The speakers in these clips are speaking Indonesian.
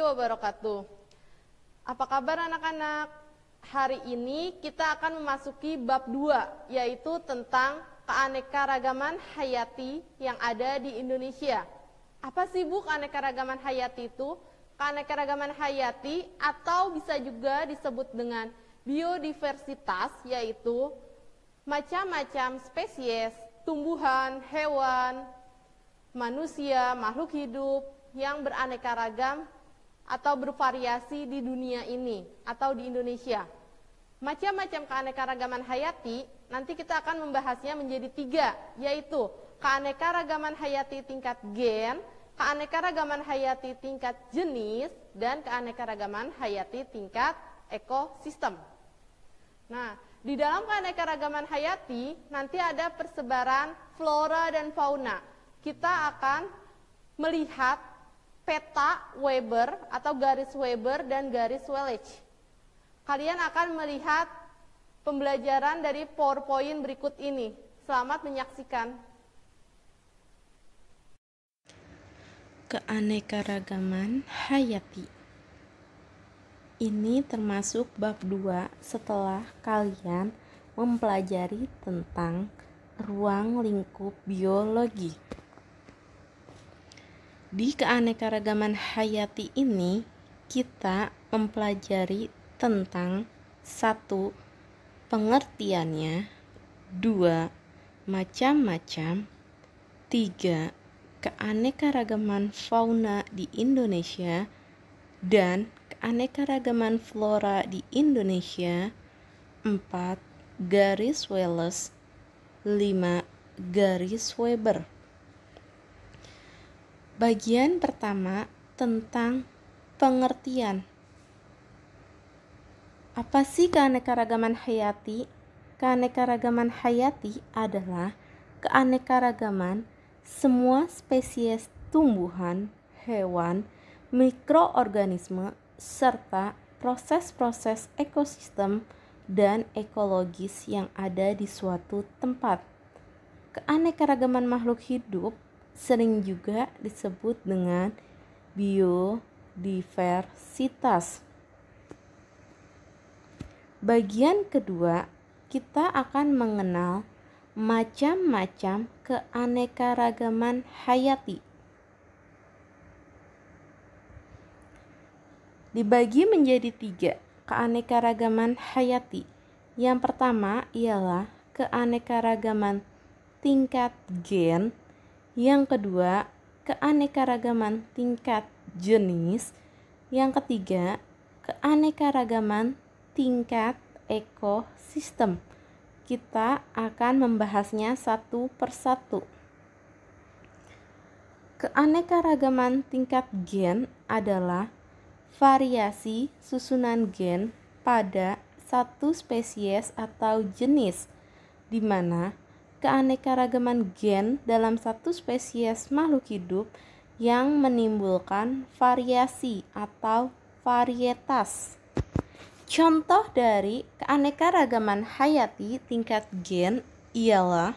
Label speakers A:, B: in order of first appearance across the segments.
A: wabarakatuh. Apa kabar anak-anak? Hari ini kita akan memasuki bab 2, yaitu tentang keanekaragaman hayati yang ada di Indonesia. Apa sih Bu keanekaragaman hayati itu? Keanekaragaman hayati atau bisa juga disebut dengan biodiversitas, yaitu macam-macam spesies, tumbuhan, hewan, manusia, makhluk hidup yang beraneka ragam atau bervariasi di dunia ini atau di Indonesia. Macam-macam keanekaragaman hayati nanti kita akan membahasnya menjadi 3, yaitu keanekaragaman hayati tingkat gen, keanekaragaman hayati tingkat jenis, dan keanekaragaman hayati tingkat ekosistem. Nah, di dalam keanekaragaman hayati nanti ada persebaran flora dan fauna. Kita akan melihat peta Weber atau garis Weber dan garis Welch. Kalian akan melihat pembelajaran dari PowerPoint berikut ini. Selamat menyaksikan.
B: Keanekaragaman hayati. Ini termasuk bab 2 setelah kalian mempelajari tentang ruang lingkup biologi. Di keanekaragaman hayati ini, kita mempelajari tentang 1. Pengertiannya, 2. Macam-macam, 3. Keanekaragaman fauna di Indonesia, dan keanekaragaman flora di Indonesia, 4. Garis Welch, 5. Garis Weber. Bagian pertama tentang pengertian. Apa sih keanekaragaman hayati? Keanekaragaman hayati adalah keanekaragaman semua spesies tumbuhan, hewan, mikroorganisme, serta proses-proses ekosistem dan ekologis yang ada di suatu tempat. Keanekaragaman makhluk hidup sering juga disebut dengan biodiversitas. Bagian kedua, kita akan mengenal macam-macam keanekaragaman hayati. Dibagi menjadi 3 keanekaragaman hayati. Yang pertama ialah keanekaragaman tingkat gen. Yang kedua, keanekaragaman tingkat jenis. Yang ketiga, keanekaragaman tingkat ekosistem. Kita akan membahasnya satu persatu. Keanekaragaman tingkat gen adalah variasi susunan gen pada satu spesies atau jenis, di mana keanekaragaman gen dalam satu spesies makhluk hidup yang menimbulkan variasi atau varietas. Contoh dari keanekaragaman hayati tingkat gen ialah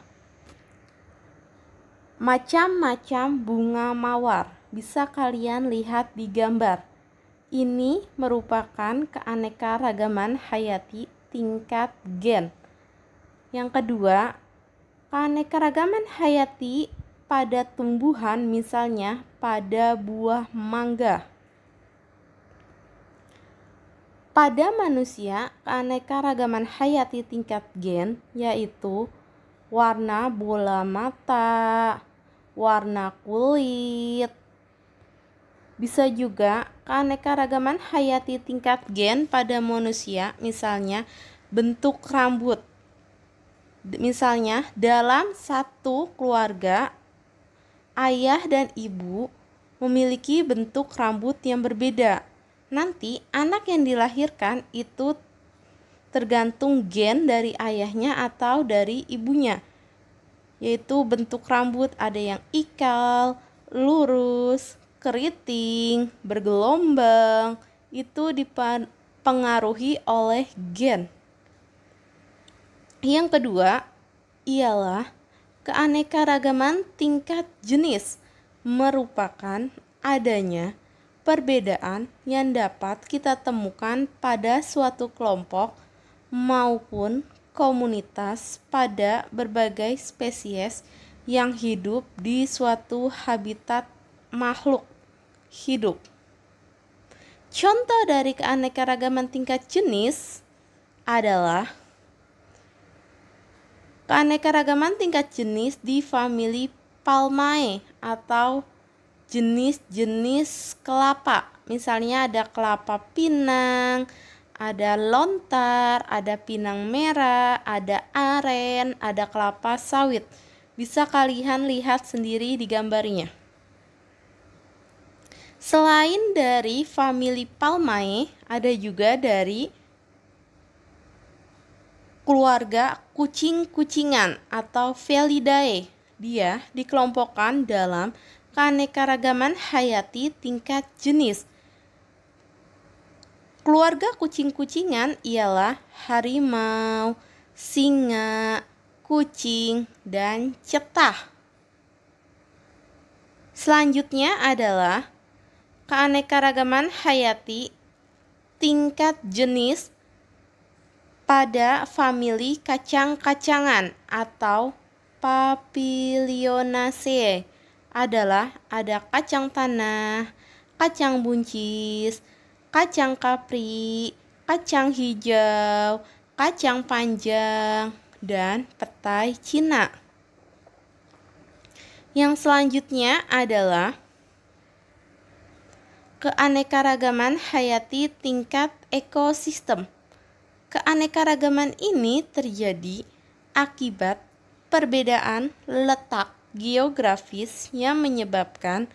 B: macam-macam bunga mawar. Bisa kalian lihat di gambar. Ini merupakan keanekaragaman hayati tingkat gen. Yang kedua, keanekaragaman hayati pada tumbuhan, misalnya pada buah mangga. Pada manusia, keanekaragaman hayati tingkat gen yaitu warna bola mata, warna kulit. Bisa juga keanekaragaman hayati tingkat gen pada manusia, misalnya bentuk rambut. Misalnya dalam satu keluarga, ayah dan ibu memiliki bentuk rambut yang berbeda. Nanti anak yang dilahirkan itu tergantung gen dari ayahnya atau dari ibunya, yaitu bentuk rambut ada yang ikal, lurus, keriting, bergelombang. Itu dipengaruhi oleh gen. Yang kedua ialah keanekaragaman tingkat jenis, merupakan adanya perbedaan yang dapat kita temukan pada suatu kelompok maupun komunitas pada berbagai spesies yang hidup di suatu habitat makhluk hidup. Contoh dari keanekaragaman tingkat jenis adalah keanekaragaman tingkat jenis di famili Palmae atau jenis-jenis kelapa. Misalnya ada kelapa pinang, ada lontar, ada pinang merah, ada aren, ada kelapa sawit. Bisa kalian lihat sendiri di gambarnya. Selain dari famili Palmae, ada juga dari keluarga kucing-kucingan atau Felidae. Dia dikelompokkan dalam keanekaragaman hayati tingkat jenis. Keluarga kucing-kucingan ialah harimau, singa, kucing, dan cetah. Selanjutnya adalah keanekaragaman hayati tingkat jenis pada famili kacang-kacangan atau Papilionaceae. Adalah ada kacang tanah, kacang buncis, kacang kapri, kacang hijau, kacang panjang, dan petai Cina. Yang selanjutnya adalah keanekaragaman hayati tingkat ekosistem. Keanekaragaman ini terjadi akibat perbedaan letak geografis yang menyebabkan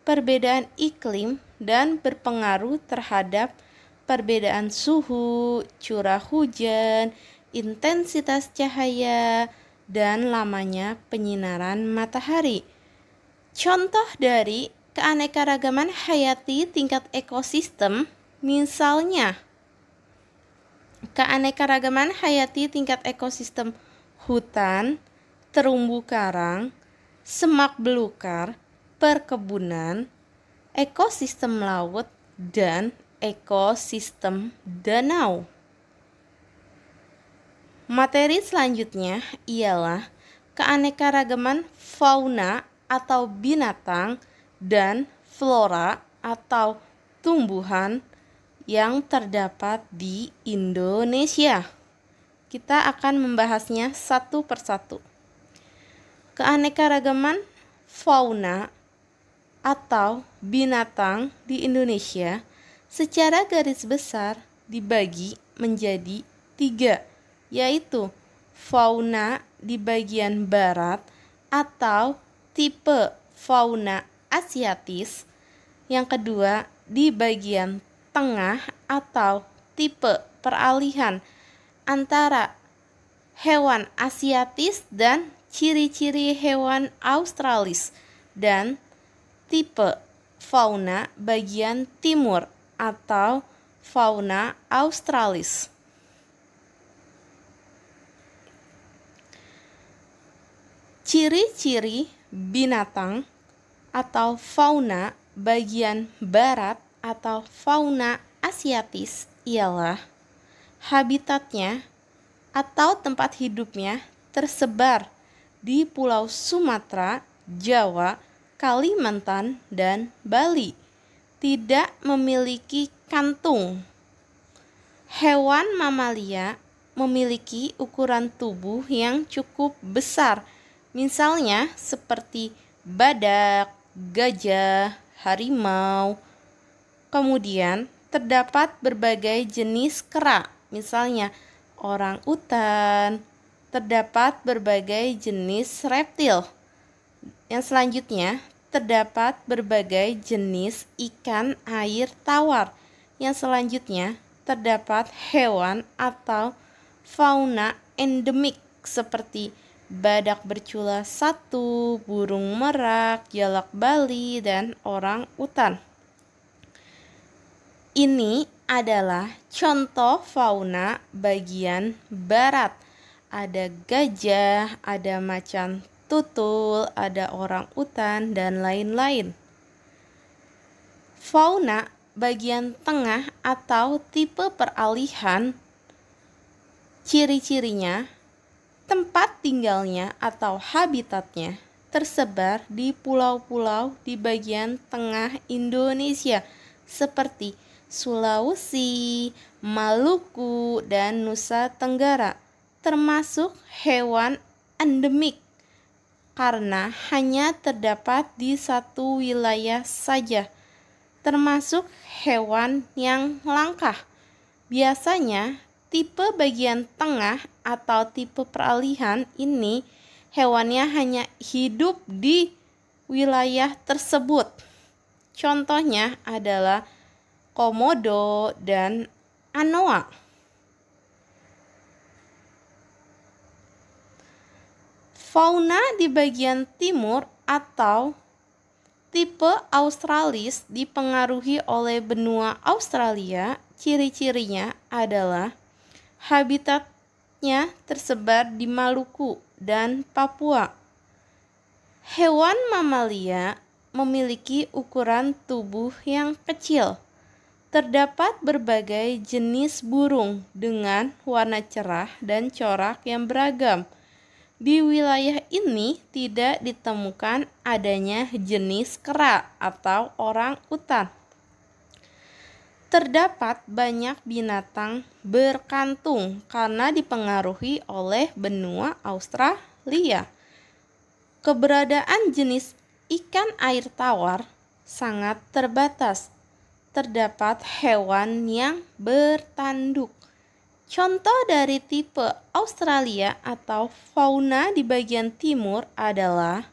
B: perbedaan iklim dan berpengaruh terhadap perbedaan suhu, curah hujan, intensitas cahaya, dan lamanya penyinaran matahari. Contoh dari keanekaragaman hayati tingkat ekosistem, misalnya keanekaragaman hayati tingkat ekosistem hutan, terumbu karang, semak belukar, perkebunan, ekosistem laut, dan ekosistem danau. Materi selanjutnya ialah keanekaragaman fauna atau binatang dan flora atau tumbuhan yang terdapat di Indonesia. Kita akan membahasnya satu persatu. Keanekaragaman fauna atau binatang di Indonesia secara garis besar dibagi menjadi 3, yaitu fauna di bagian barat atau tipe fauna asiatis, yang kedua di bagian tengah atau tipe peralihan antara hewan asiatis dan ciri-ciri hewan australis, dan tipe fauna bagian timur atau fauna australis. Ciri-ciri binatang atau fauna bagian barat atau fauna asiatis ialah habitatnya atau tempat hidupnya tersebar di Pulau Sumatera, Jawa, Kalimantan, dan Bali. Tidak memiliki kantung. Hewan mamalia memiliki ukuran tubuh yang cukup besar, misalnya seperti badak, gajah, harimau. Kemudian terdapat berbagai jenis kera, misalnya orang utan. Terdapat berbagai jenis reptil. Yang selanjutnya, terdapat berbagai jenis ikan air tawar. Yang selanjutnya, terdapat hewan atau fauna endemik seperti badak bercula 1, burung merak, jalak Bali, dan orang utan. Ini adalah contoh fauna bagian barat. Ada gajah, ada macan tutul, ada orang utan, dan lain-lain. Fauna bagian tengah atau tipe peralihan, ciri-cirinya, tempat tinggalnya atau habitatnya tersebar di pulau-pulau di bagian tengah Indonesia seperti Sulawesi, Maluku, dan Nusa Tenggara, termasuk hewan endemik karena hanya terdapat di satu wilayah saja, termasuk hewan yang langka. Biasanya tipe bagian tengah atau tipe peralihan ini hewannya hanya hidup di wilayah tersebut. Contohnya adalah komodo dan anoa. Fauna di bagian timur atau tipe Australis dipengaruhi oleh benua Australia. Ciri-cirinya adalah habitatnya tersebar di Maluku dan Papua. Hewan mamalia memiliki ukuran tubuh yang kecil. Terdapat berbagai jenis burung dengan warna cerah dan corak yang beragam. Di wilayah ini tidak ditemukan adanya jenis kera atau orang utan. Terdapat banyak binatang berkantung karena dipengaruhi oleh benua Australia. Keberadaan jenis ikan air tawar sangat terbatas. Terdapat hewan yang bertanduk. Contoh dari tipe Australia atau fauna di bagian timur adalah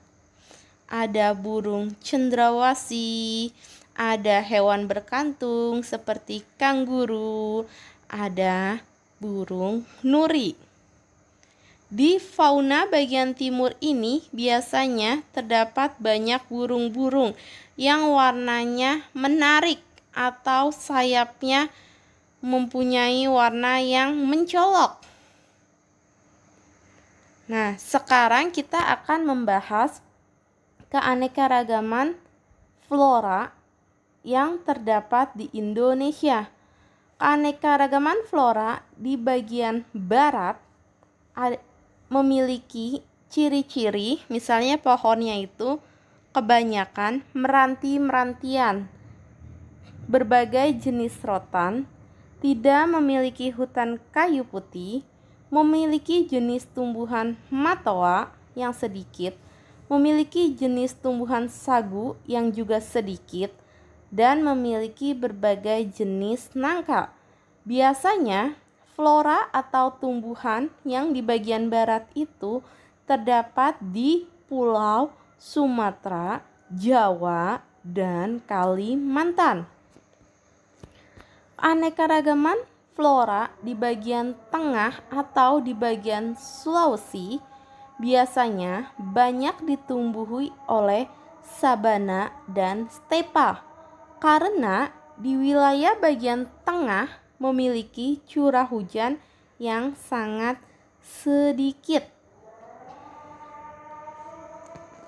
B: ada burung cendrawasih, ada hewan berkantung seperti kanguru, ada burung nuri. Di fauna bagian timur ini biasanya terdapat banyak burung-burung yang warnanya menarik atau sayapnya mempunyai warna yang mencolok. Nah, sekarang kita akan membahas keanekaragaman flora yang terdapat di Indonesia. Keanekaragaman flora di bagian barat memiliki ciri-ciri, misalnya pohonnya itu kebanyakan meranti-merantian, berbagai jenis rotan, tidak memiliki hutan kayu putih, memiliki jenis tumbuhan matoa yang sedikit, memiliki jenis tumbuhan sagu yang juga sedikit, dan memiliki berbagai jenis nangka. Biasanya flora atau tumbuhan yang di bagian barat itu terdapat di Pulau Sumatera, Jawa, dan Kalimantan. Keanekaragaman flora di bagian tengah atau di bagian Sulawesi biasanya banyak ditumbuhi oleh sabana dan stepa karena di wilayah bagian tengah memiliki curah hujan yang sangat sedikit.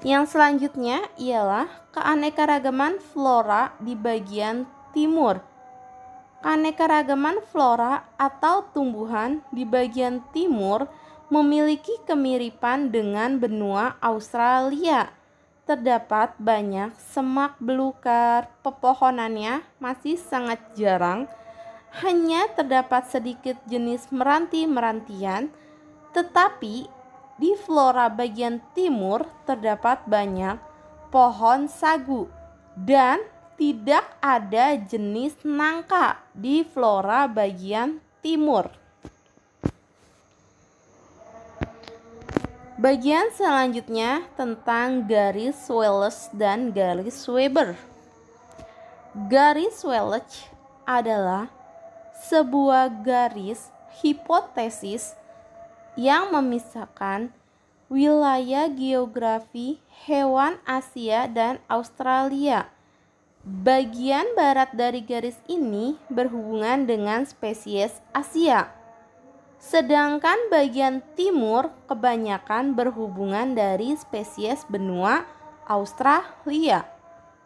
B: Yang selanjutnya ialah keanekaragaman flora di bagian timur. Keanekaragaman flora atau tumbuhan di bagian timur memiliki kemiripan dengan benua Australia. Terdapat banyak semak belukar, pepohonannya masih sangat jarang, hanya terdapat sedikit jenis meranti-merantian, tetapi di flora bagian timur terdapat banyak pohon sagu dan tidak ada jenis nangka di flora bagian timur. Bagian selanjutnya tentang garis Wallace dan garis Weber. Garis Wallace adalah sebuah garis hipotesis yang memisahkan wilayah geografi hewan Asia dan Australia. Bagian barat dari garis ini berhubungan dengan spesies Asia, sedangkan bagian timur kebanyakan berhubungan dari spesies benua Australia.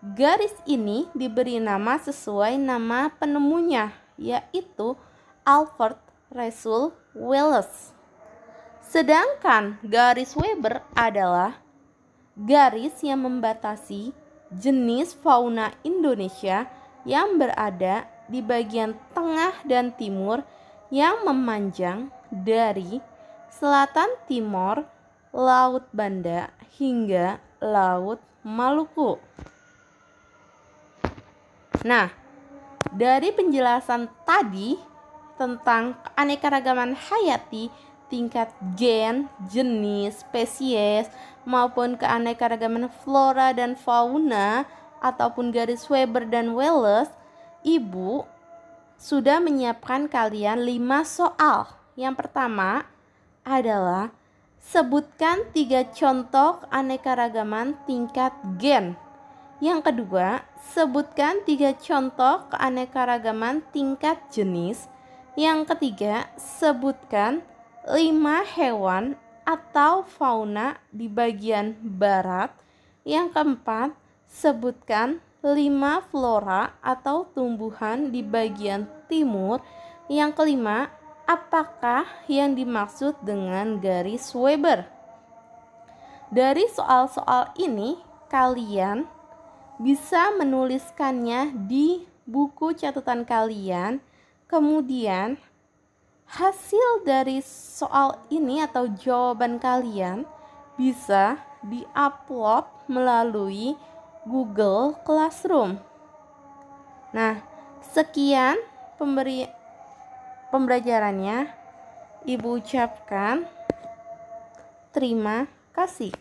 B: Garis ini diberi nama sesuai nama penemunya, yaitu Alfred Russel Wallace. Sedangkan garis Weber adalah garis yang membatasi jenis fauna Indonesia yang berada di bagian tengah dan timur yang memanjang dari selatan timur Laut Banda hingga Laut Maluku. Nah, dari penjelasan tadi tentang keanekaragaman hayati, tingkat gen, jenis, spesies, maupun keanekaragaman flora dan fauna ataupun garis Weber dan Wallace, Ibu sudah menyiapkan kalian 5 soal. Yang pertama adalah sebutkan 3 contoh keanekaragaman tingkat gen. Yang kedua, sebutkan 3 contoh keanekaragaman tingkat jenis. Yang ketiga, sebutkan 5 hewan atau fauna di bagian barat. Yang keempat, sebutkan 5 flora atau tumbuhan di bagian timur. Yang kelima, apakah yang dimaksud dengan garis Weber? Dari soal-soal ini, kalian bisa menuliskannya di buku catatan kalian. Kemudian hasil dari soal ini atau jawaban kalian bisa di-upload melalui Google Classroom. Nah, sekian pembelajarannya. Ibu ucapkan terima kasih.